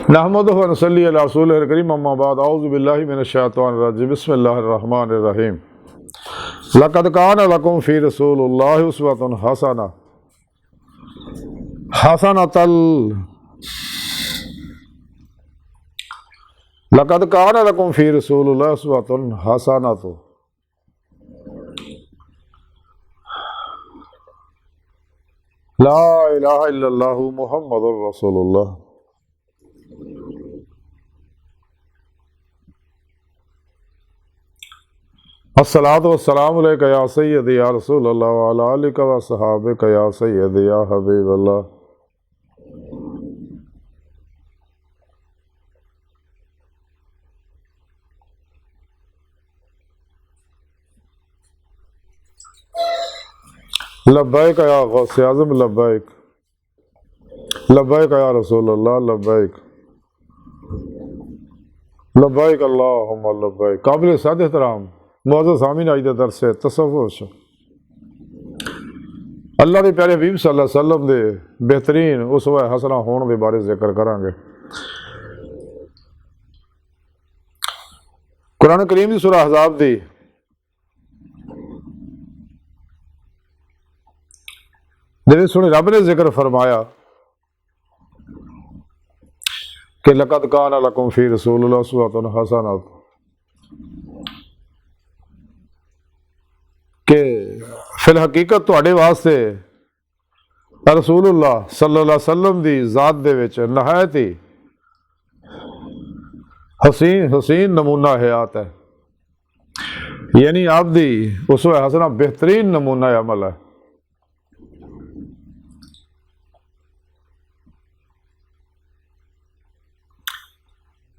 नहमदुहु व नसल्ली अला रसूलिहिल करीम अम्मा बाद औज़ु बिल्लाहि मिनश शैतानिर रजीम बिस्मिल्लाहिर रहमानिर रहीम लक़द कान लकुम फ़ी रसूलिल्लाहि उस्वतुन हसनतल लक़द कान लकुम फ़ी रसूलिल्लाहि उस्वतुन हसनतु ला इलाहा इल्लल्लाहु मुहम्मदुर रसूलुल्लाह। अस्सलातु वस्सलामु अलैका या सय्यदी या रसूलल्लाह व अला आलिका व अस्हाबिका या सय्यदी या हबीबल्लाह। लब्बैक या गौस आज़म लब्बैक, लब्बैक या रसूलल्लाह लब्बैक, लब्बैक अल्लाहुम्मा लब्बैक। काबिल साद एहतराम मुअज़्ज़ज़ सामीन आज दे दरस तसव्वुफ़ अल्लाह के प्यारे हबीब सल्लल्लाहु अलैहि वसल्लम के बेहतरीन उसवा हसना होने के बारे जिक्र करांगे। कुरान करीम की सूरह अहज़ाब की जिहड़े सुने रब ने जिक्र फरमाया कि लक़द कान लकुम फ़ी रसूलिल्लाहि उस्वतुन हसनतुन, कि फिल हकीकत तुहाडे वास्ते रसूलुल्लाह सल्लल्लाहु अलैहि वसल्लम की ज़ात दे विच नहायत ही हसीन नमूना हयात है, यानी आपदी उसवा हसना बेहतरीन नमूना अमल है।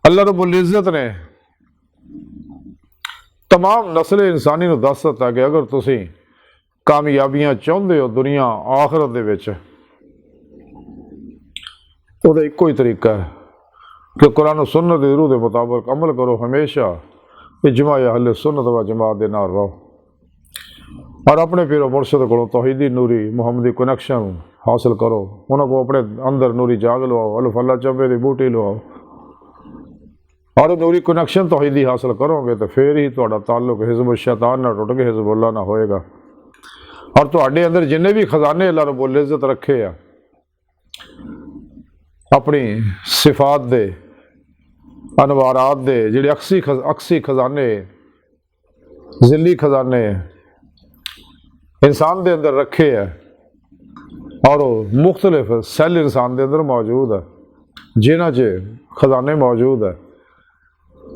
अल्लाह रब्बुल इज़्ज़त ने तमाम नस्ल इंसानी को दस दिता कि अगर तुसी कामयाबियां चाहते हो दुनिया आखिरत दे विच तो इको ही तरीका है कि कुरान सुन्नत दी रूह के मुताबिक अमल करो, हमेशा इजमा अहले सुन्नत व जमात दे नाल रहो और अपने पीरो मुर्शद को तौहीदी नूरी मुहम्मदी कनैक्शन हासिल करो। उन्होंने अपने अंदर नूरी जाग लवाओ, अल्लाह फल्ला चंबे की बूटी लवाओ और नूरी कनैक्शन तौहीदी हासिल करोगे तो फिर ही तुहाडा ताल्लुक हिज़्ब शैतान ना टुट के हिज़्बुल्लाह ना होएगा। और तुहाडे अंदर जिन्ने भी खजाने अल्लाह रब्बुल इज़्ज़त रखे आ अपनी सिफात दे अनवारात दे जिहड़े अक्सी खजाने जिली खजाने इंसान दे अंदर रखे है और मुख्तलिफ सैल इंसान दे अंदर मौजूद है जिन्हां च खजाने मौजूद है।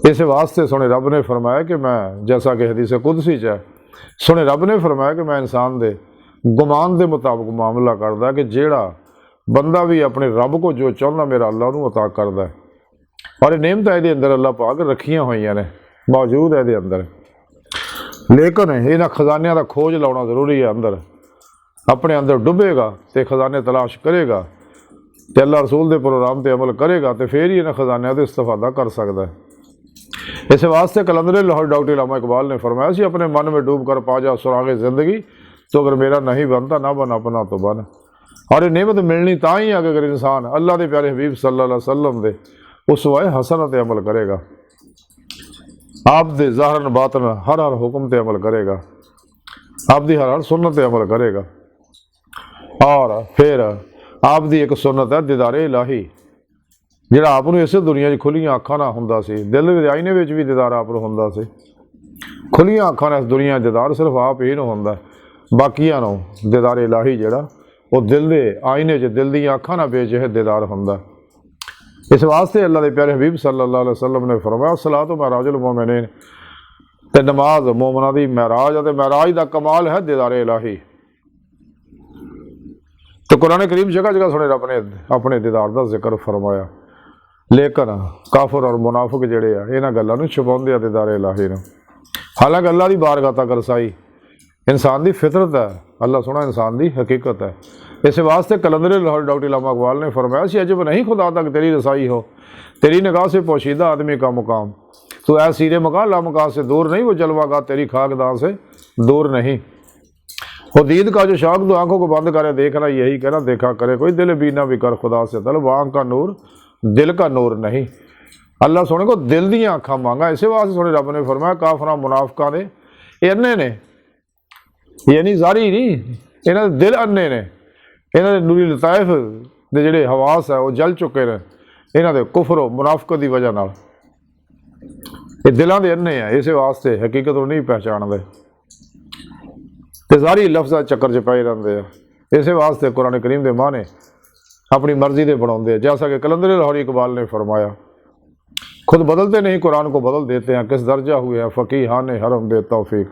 इस वास्ते सोने रब ने फरमाया कि मैं, जैसा कि हदीस कुदसी च है, सोने रब ने फरमाया कि मैं इंसान दे गुमान के मुताबिक मामला करदा कि जेड़ा बंदा भी अपने रब को जो चाहता मेरा अल्लाह उन्होंने अता करदा है। और ये नेमत ये अंदर अल्लाह पाक रखियां हुई ने मौजूद है ये अंदर, लेकिन इन्हां खजानियां का खोज लाना जरूरी है। अंदर अपने अंदर डुबेगा तो खजाने तलाश करेगा तो अल्लाह रसूल के प्रोग्राम पर अमल करेगा तो फिर ही इन्हां खजानियां तो इस्तेफादा कर सकता है। इस वास्ते कलंदर लाहौर डॉक्टर इल्लामा इकबाल ने फरमाया सी अपने मन में डूब कर पा जा सुरागे ज़िंदगी, तो अगर मेरा नहीं बनता ना बन अपना तो बन। और ये नेमत मिलनी ता ही है कि अगर इंसान अल्लाह के प्यारे हबीब सल्लल्लाहु अलैहि वसल्लम दे उसवा हसन ते अमल करेगा, आप दे ज़ाहरन बातन हर हुक्म ते अमल करेगा, आप दी हर सुन्नत ते अमल करेगा। और फिर आप दी एक सुन्नत है दीदारे इलाही, जिहड़ा आप नूं इस दुनिया खुलियां अखां नाल हुंदा सी, दिल दे आईने विच भी दीदार आप नूं हुंदा सी। खुलियां अखां नाल इस दुनिया दीदार सिर्फ आप ही नूं हुंदा, बाकियां नूं दीदार इलाही जिहड़ा वो दिल दे आईने च दिल दीयां अखां नाल बेजह दीदार हुंदा। इस वास्ते अल्लाह के प्यारे हबीब सल्लल्लाहु अलैहि वसल्लम ने फरमाया सलातो महराजुल मोमिनीन, ते नमाज मोमना दी महराज है, महराज का कमाल है दीदार इलाही। तो कुरान करीम जगह जगह सुने रब ने अपने दीदार का जिक्र फरमाया, लेकिन काफर और मुनाफिक जिहड़े आ इन्हां गल्लां नूं छुपाउंदे आ दीदार इलाही नूं। हालांकि अल्लाह की बारगाह तक रसाई इंसान की फितरत है, अल्लाह सोना इंसान की हकीकत है। इस वास्ते कलंदर लाहौर डॉक्टर इल्लामा इकबाल ने फरमाया सी अजब नहीं खुदा तक तेरी रसाई हो, तेरी निगाह से पोशीदा आदमी का मुकाम, तो ऐ सीरे मकान ला मकान से दूर नहीं, वो जलवागा तेरी खाकदान से दूर नहीं। वो दीद का जो शौक तो आंखों को बंद करे देखना, यही कहना देखा करे कोई, दिल बीना भी कर खुदा से तलब, आँख का नूर दिल का नूर नहीं। अल्लाह सोने को दिल दियाँ अखा मांगा। इसे वास्ते सोने रब ने फरमाया काफरा मुनाफिकां दे ये अन्ने ने, यानी जारी नहीं, इन्हां दे दिल अन्ने ने, इन्हां दे नूरी लताइफ दे जिहड़े हवास है वो जल चुके ने इन्हां दे कुफर मुनाफिकत की वजह नाल। ये दिलों के अन्ने हैं, इस वास्ते हकीकत को नहीं पहचानते तो सारी लफ्ज़ चक्कर च पाए रहते हैं। इस वास्ते कुरान करीम के माँ ने अपनी मर्जी के बनाते, जैसा कि कलंदर लाहौरी इकबाल ने फरमाया, खुद बदलते नहीं कुरान को बदल देते हैं, किस दर्जा हुए हैं फ़कीहान हरम बेतौफीक।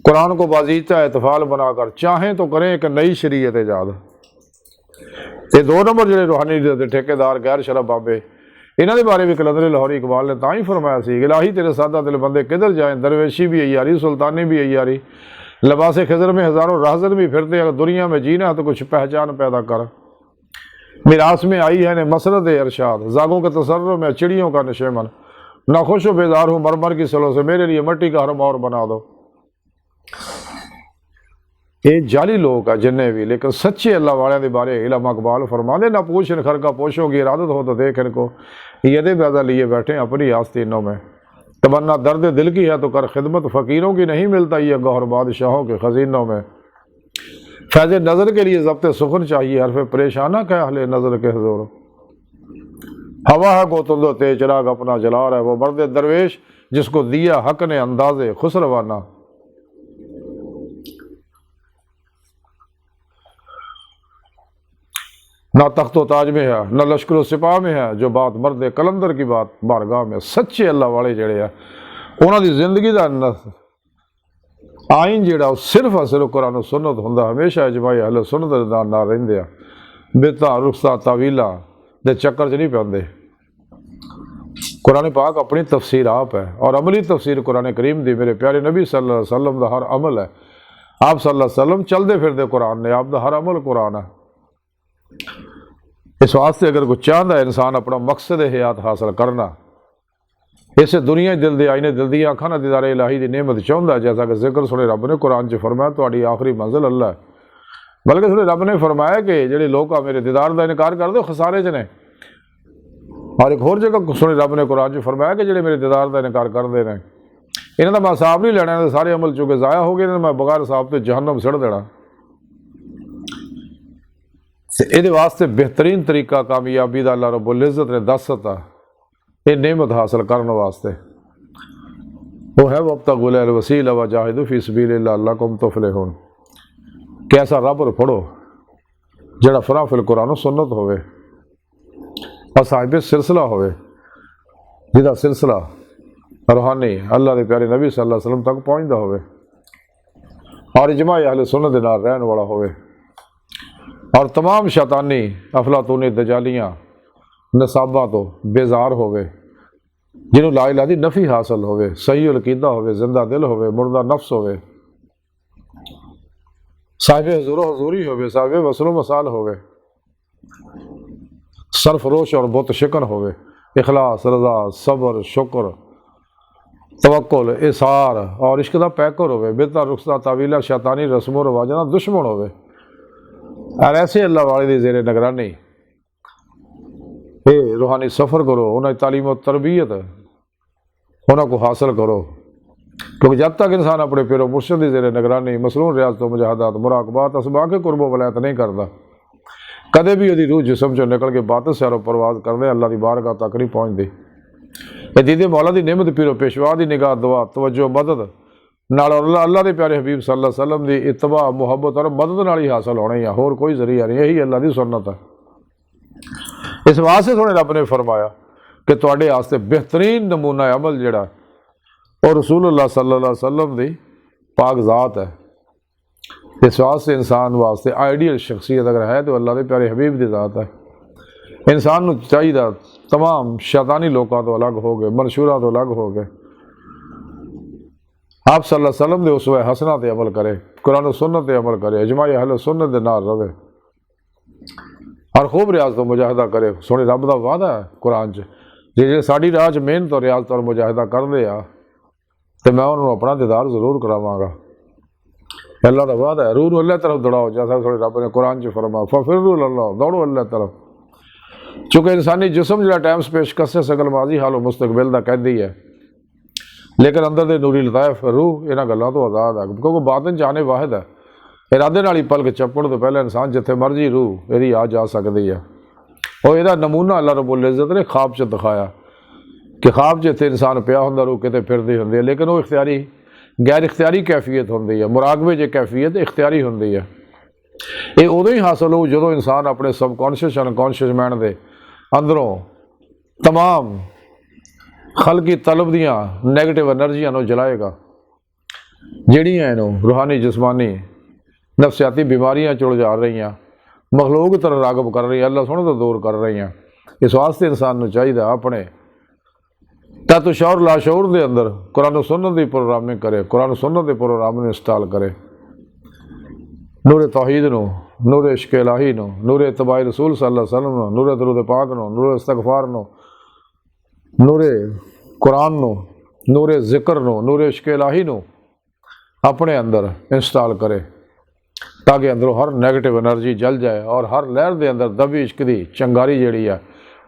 कुरान को बाजीता एतफाल बनाकर चाहें तो करें एक नई शरीयत ईजाद। ये 2 नंबर जो रूहानी ठेकेदार गैर शरफ बाबे इन्हों के बारे भी कलंदर लाहौरी इकबाल ने तां ही फरमाया सी, इलाही तेरे सादा दिल बंदे किधर जाएं, दरवेशी भी अयारी सुल्तानी भी अयारी, लिबास खिजर में हज़ारों राहज़र भी फिरते, अगर दुनिया में जीना तो कुछ पहचान पैदा कर। मिरास में आई है ने मसरत अरशाद, जागों के तसर्रुफ़ में चिड़ियों का नशेमन, ना खुश व बेजार हूँ मरमर की सलों से, मेरे लिए मिट्टी का हरम और बना दो। ये जाली लोग है जिन्हें भी, लेकिन सच्चे अल्लाह वाले के बारे इलामा इकबाल फरमाते, ना पूछ इन खर का पोशोगी इरादत हो तो देख इनको, यदे पैदा लिए बैठे अपनी आस्तीनों में, तमन्ना दर्द दिल की है तो कर खिदमत, फ़कीरों की नहीं मिलता ये गौहर बादशाहों के खजीनों में। फैज़ नज़र के लिए ज़ब्त सुखन चाहिए, हरफ परेशाना क्या अहले नज़र के हजूर। हवा है गोतुल्दो तेज चिराग अपना जला रहा है, वो मर्द दरवेश जिसको दिया हक ने अंदाज़े खुसरवाना। ना तख्तो ताज में है ना लश्कर सिपाह में है, जो बात मर्द कलंदर की बात बारगाह में। सच्चे अल्लाह वाले जड़े है उन्होंने जिंदगी का आइन जो सिर्फ सिर्फ कुरान सुन्नत होंदा, हमेशा इजमाई अहले सुन्नत नाल रहिंदे आ, बिता रुखसा तावीला दे चक्कर च नहीं पैंदे। कुरान पाक अपनी तफसीर आप है और अमली तफसीर कुरान करीम दी मेरे प्यारे नबी सल्लल्लाहु अलैहि वसल्लम दा हर अमल है। आप सल्लल्लाहु अलैहि वसल्लम चलते फिरते कुरान ने, आप दा हर अमल कुरान है। इस वास्ते अगर कोई चाहता है इंसान अपना मकसद हयात हासिल करना, इसे दुनिया दिल दे आईने दिल दी अखा ना दीदारे इलाही की नेमत चाहता है, जैसा कि जिक्र सुने रब ने कुरान च फरमाया तुम्हारी आखिरी मंजिल अल्लाह है। बल्कि सुने रब ने फरमाया कि जेडे लोग मेरे दीदार का इनकार कर दो खसारे च ने। और एक होर जगह सुने रब ने कुरान च फरमाया कि जेडे मेरे दीदार का इनकार करते हैं इन्हों का मैं हिसाब नहीं लेना, सारे अमल चुके ज़ाया हो गए, मैं बगैर हिसाब तो जहन्नम सड़ देना। ये वास्ते बेहतरीन तरीका कामयाबी का अल्लाह रब्बुल इज़्ज़त ने दसता ये नेमत हासिल करने वास्ते वो है वब्तगुल वसीला व जाहिदू फी सबीलिल्लाह लअल्लकुम तुफलिहून। कैसा रब पढ़ो जड़ा फराफिल कुरान सुन्नत होवे और साहिब सिलसिला होवे, जिहदा सिलसिला रूहानी अल्लाह के प्यारे नबी सल्लल्लाहु अलैहि वसल्लम तक पहुँचता होवे और इजमाई अहले सुन्नत दे नाल रहन वाला होवे और तमाम शैतानी अफलातूनी दजालियाँ नसाबा तो बेजार होवे, जिन्होंने ला इलाहा दी नफ़ी हासिल होवे, सही अकीदा होवे, जिंदा दिल होवे, मुर्दा नफ्स होवे, साहिब हुजूर हजूरी होवे, साहिब वसलो वसाल होवे, सरफरोश और बुत शिकन होवे, इखलास रजा सब्र शुक्र तवक्कुल इसार और इश्क दा पैकर होवे, बिदअत रुखसा तावीला शैतानी रस्मों रवाजा दुश्मन होवे। और ऐसे अल्लाह वाले दी ज़ेरे निगरानी ये रूहानी सफ़र करो, उन्हें तालीम और तरबियत उन्होंने हासिल करो, क्योंकि जब तक इंसान अपने पिरो मुर्शद की ज़ेरे निगरानी मसलून रियाज तो मुजाहदात मुराकबात असबाक कुर्बो वलायत नहीं करता, कदे भी वही रूह जिसम चो निकल के बात सैरो परवाज करते अल्लाह की बारगाह तक नहीं पहुँचती। ये दीदे मौला की नेमत पीरो पेशवा की निगाह दुआ तवज्जो मदद नाल अल्लाह के प्यारे हबीब सल्लल्लाहु अलैहि वसल्लम की इत्तबा मुहब्बत और मदद नाल ही हासिल होना ही है, होर कोई जरिया नहीं, यही अल्लाह की सुन्नत है। इस वास्ते थोड़े रब ने फरमाया कि तुहाडे वास्ते बेहतरीन नमूना अमल जिहड़ा और रसूलुल्लाह सल्लल्लाहु अलैहि वसल्लम की पाक ज़ात है। इस वास्ते इंसान वास्ते आइडियल शख्सियत अगर है तो अल्लाह के प्यारे हबीब की ज़ात है। इंसान को चाहिए तमाम शैतानी लोगों तो अलग हो गए, मनशूरा तो अलग हो गए, आप सल्लल्लाहु अलैहि वसल्लम दे उसवे हसना ते अमल करे, कुरान सुन्नत ते अमल करे, इजमाई अहले सुन्नत दे नाल रहे और खूब रियाज तो मुजाहिदा करे। सोने रब का वादा है कुरान च जे साड़ी राह च मेहनत और रियाज और मुजाहिदा करते आ तो मैं उन्होंने अपना दीदार जरूर करावांगा। अल्लाह का वादा है, रूह अल्लाह तरफ दौड़ाओ, जैसा थोड़े रब ने कुरान च फरमा फफिरू अल्लाह, दौड़ो अल्लाह तरफ। चूँकि इंसानी जिसम जो टाइम स्पेस कसे सकल माजी हालो मुस्तकबिल का कहती है, लेकिन अंदर दे नूरी लताइफ रूह इन्हां गल्लां तो आज़ाद है, क्योंकि बातिन जाने वाहिद है। इरादे नाल ही पलक चपण तो पहले इंसान जिथे मर्जी रूह यदि आ जा सकती है। और यदा नमूना अल्लाह रब्बुल इज़्ज़त ने ख्वाब च दिखाया कि ख्वाब जिथे इंसान पिया होंदा रूह किते फिरदी होंदी है, लेकिन वो इख्तियारी गैर इख्तियारी कैफियत होंदी है। मुराकबे च कैफियत इख्तियारी होंदी है। ये उदों ही हासिल हो जो इंसान अपने सबकॉन्शियस अनकॉन्शियस माइंड के अंदरों तमाम खलकी तलब दियाँ नैगेटिव एनर्जियां नूं जलाएगा, जिहड़ियां इहनूं रूहानी जिस्मानी नफसियाती बीमारियां च उलझा रही हैं, मखलूक तरह रागब कर रही हैं, अल्लाह सोहणे तो दूर कर रही हैं। इस वास्ते इंसान नूं चाहिए अपने तत्व शौर लाशौर के अंदर कुरान सुन्नत की प्रोग्रामिंग करे, कुरान सुन्नत के प्रोग्राम इंस्टॉल करे। नूरे तौहीद नूं, नूरे इश्क इलाही नूं, नूरे इत्तबाए रसूल सल्लल्लाहु अलैहि वसल्लम नूं, नूरे दरूद पाक नूं, नूरे इस्तगफार नूं, नूरे कुरान नूं, नूरे जिक्र नूं, नूरे इश्क इलाही नूं अपने अंदर इंस्टॉल करे, ताकि अंदरों हर नैगेटिव एनर्जी जल जाए और हर लहर के अंदर दबी इश्क की चंगारी जिहड़ी है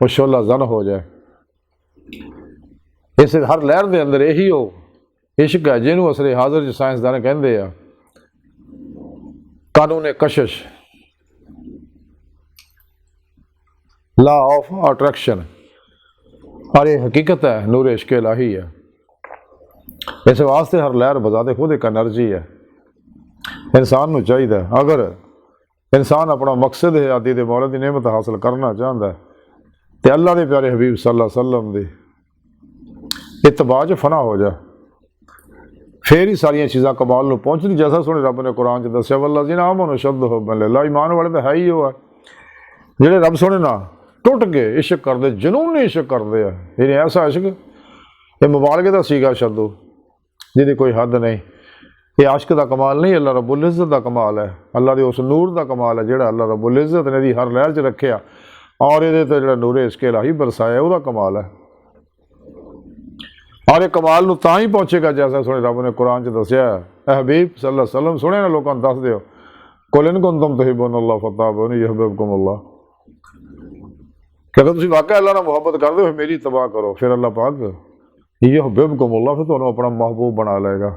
वो शोला जन हो जाए। इस हर लहर के अंदर यही हो इश्क है जिन्होंने असरे हाजिर साइंसदान कहते हैं कानून कशिश, लॉ ऑफ अट्रैक्शन, और ये हकीकत है नूर इश्क इलाही है। इस वास्ते हर लहर बजाते खुद एक एनर्जी है। इंसान को चाहिए अगर इंसान अपना मकसद है आदि दे मौला दी नेमत हासिल करना चाहता है तो अल्लाह के प्यारे हबीब सल्लल्लाहु अलैहि वसल्लम दी इत्तबा च फना हो जाए, फिर ही सारिया चीज़ां कमाल में पहुँचनी। जैसा सुने रब ने कुरान च दसिया वल्लज़ीना आमनू अशद्दु हुब्बन लिल्लाह, ईमान वाले तो है ही वो है जिहड़े रब सोने ना टुट के इश्क करते, जुनूनी इश्क करते हैं। यानी ऐसा इश्क ये मुबालगे का सीगा शब्दो जिहदी कोई हद नहीं। ये आशिक का कमाल नहीं, अल्लाह रब्बुल इज़्ज़त का कमाल है, अल्लाह के उस नूर का कमाल है जिहड़ा अल्लाह रब्बुल इज़्ज़त ने दी हर लहर च रखिया और ये जो नूरे इश्क इलाही बरसाया वह कमाल है। और ये कमाल नूं तां ही पहुँचेगा जैसा सुने रब ने कुरान च दसिया है। हबीब सल्लल्लाहु अलैहि वसल्लम सुने ना लोगों दस दिओ कुल इन कुंतुम तुहिब्बूनल्लाह फत्तबिऊनी युहब्बिबकुमुल्लाह, कि अगर तुसीं वाकई अल्लाह नाल मुहब्बत करदे हो मेरी इत्तबा करो, फिर अल्लाह पाक युहब्बिबकुमुल्लाह फिर तुहानूं अपना महबूब बना लेगा।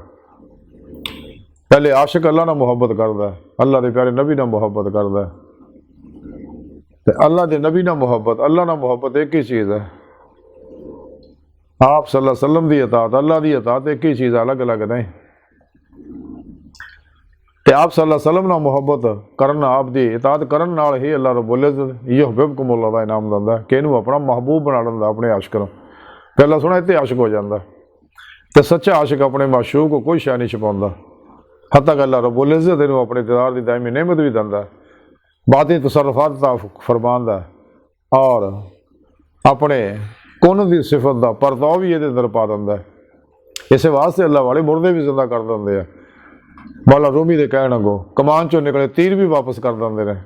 पहले आशिक अल्लाह नाल मुहब्बत करदा है, अल्लाह के प्यारे नबी नाल मुहब्बत करदा है, ते अल्लाह के नबी नाल मुहब्बत अल्लाह नाल मुहब्बत एक ही चीज़ है। आप सल्लल्लाहु अलैहि वसल्लम की इताअत अल्लाह की इताअत एक ही चीज़, अलग अलग नहीं। तो आप सल्लल्लाहु अलैहि वसल्लम नाल मुहब्बत करना, आप दी इताअत करन नाल ही अल्लाह रब्बुल इज़्ज़त युहब्बिबकुमुल्लाह दा इनाम दिंदा कि इहनूं अपना महबूब बना लैंदा अपने आशिक नूं। पहला सुना इत्ते आशिक हो जाता। तो सच्चा आशिक अपने माशूक को कोई शै नहीं छुपाउंदा, हत्ता कि अल्लाह रब्बुल इज़्ज़त इहनूं अपने दीदार की दायमी नेमत भी दिंदा, बातिनी तसर्रुफात दा फरमांदा और अपने कुन की सिफत का परताव भी ये अंदर पा दिंदा है। इस वास्ते अल्लाह वाले मुर्दे भी जिंदा कर देंगे हैं। मौला रूमी के कहण अगों कमान चो निकले तीर भी वापस कर देंगे ने।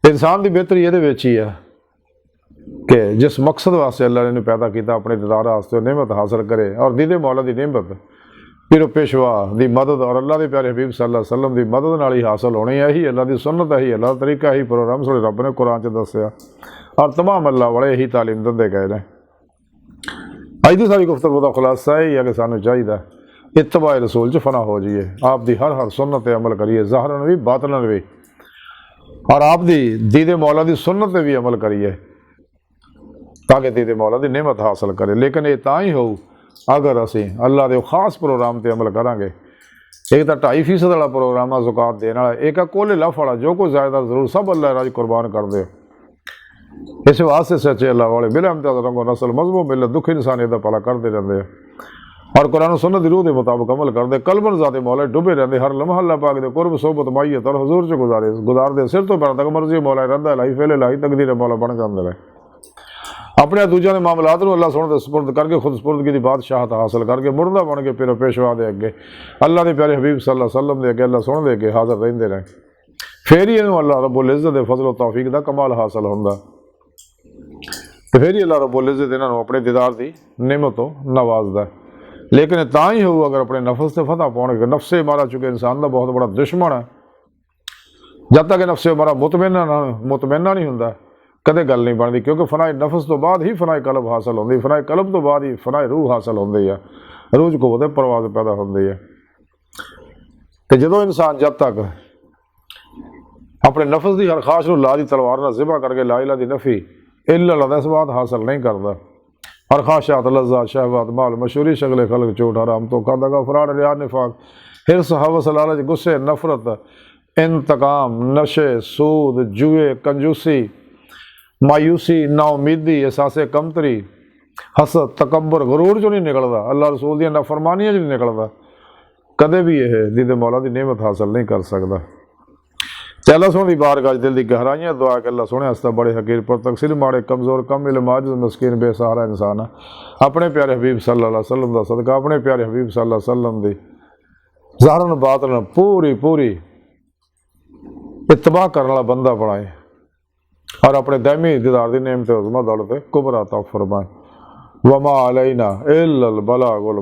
इंसान की बेहतरी ये ही है कि जिस मकसद वास्ते अल्लाह ने पैदा किया अपने दीदार वास्ते नेमत हासिल करे, और दीदे मौला की नेमत पीरो पेशवा की मदद और अल्लाह के प्यारे हबीब सल्लल्लाहु अलैहि वसल्लम की मदद नाल ही हासिल होनी है। यही अल्लाह की सुन्नत है, ही अल्लाह का तरीका, ही प्रोग्राम सोने रब ने कुरान च दसिया और तमाम अल्लाह वाले यही तालीम दिंदे गए ने। अज की सारी गुफ्तगू का खुलासा यही है कि सानू चाहिए इत्तबा रसूल च फना हो जाइए, आप दी हर सुन्नत पर अमल करिए, ज़ाहरन भी बातनन भी, और आप दी दीदे मौला की सुन्नत पर भी अमल करिए ताकि दीदे मौला की नेमत हासिल करे। लेकिन ये तां ही हो अगर असी अल्लाह के खास प्रोग्राम पर अमल करांगे। एक तो 2.5% वाला प्रोग्राम है ज़कात देने वाला, एक है कोले लफ वाला जो कुछ ज़्यादा जरूर सब अल्लाह राज कुर्बान कर दे। इस वास्ते सच्चे अल्लाह वाले बिला इम्तियाज़ रंगो नस्ल मजहबों मिले दुख इंसानियत का भला करते रहते हैं और कुरान सुन्नत रूह के मुताबिक अमल करते, कलबन ज़ाते मौला डुबे रहते, हर लम्हा अल्लाह पाक दे कुर्ब सोबत माइयत और हजूर च गुजारते सिर तो पैर तक मर्जी मौला रद्दा लाई फेले लाई तकदीर मौला बन जाते रहे। अपने दूजा के मामलात में अल्लाह सोने सुपुर्द करके खुद सुपुर्दगी की बादशाहत हासिल करके मुर्दा बन के फिर पेशवा दे अगे अल्लाह के प्यारे हबीब सल्लल्लाहु अलैहि वसल्लम के अगे अल्लाह सोने दे अगे हाजिर रहते रहे। फिर ही इन्होंने अल्लाह रब्बुल इज़्ज़त के फजल तौफीक का कमाल हासिल होंदा, तो फिर ही अल्लाह रब्बुल इज़्ज़त इन्होंने अपने दीदार की नेमतों नवाजदा। लेकिन तां ही हो अगर अपने नफस से फतह पाने, नफ्से मारा चुके इंसान का बहुत बड़ा दुश्मन है जब तक नफ्से हमारा मुतमैना नहीं होंदा कदे गल नहीं बनती, क्योंकि फनाए नफस तो बाद ही फनाए कलब हासिल होंदी, फनाए कलब तो बाद ही फनाए रूह हासिल होंदी है, रूह को वो परवाज पैदा होंदी है। तो जो इंसान जब तक अपने नफस की हर ख्वाहिश ला दी तलवार ना ज़िबा करके ला इला दी नफ़ी इल्ला इस बात हासिल नहीं करता। हर ख्वाहिशात लज़्ज़ात शहवात माल मशहूरी शगल खलक चोट हराम तो दगा फराड रिया निफाक हिर्स हवस लालच गुस्से नफरत इंतकाम नशे सूद जुए कंजूसी मायूसी नाउमीदी एहसास कमतरी हसद तकबर गरूर जो नहीं निकलता, अल्लाह रसूल दी नाफरमानियां जो नहीं निकलता, कदे भी यह दीदे मौला की नेमत हासिल नहीं कर सकता। ते अल्लाह सोहने दी बारगाह दिल की गहराइयां दुआ कि अल्लाह सोहने हस्ता बड़े हकीर पर तकसीर माड़े कमज़ोर कम इल्म आजिज़ मस्कीन बेसहारा इंसान अपने प्यारे हबीब सल्लल्लाहु अलैहि वसल्लम दा सदका अपने प्यारे हबीब सल्लल्लाहु अलैहि वसल्लम दी ज़ाहरन बातन पूरी इत्तबा करने वाला बंदा बनाए और अपने दायमी दीदार दी नेमत उज़्मा दौलत कुबरा अता फरमाए। वमा अलैना इल्लल बलागुल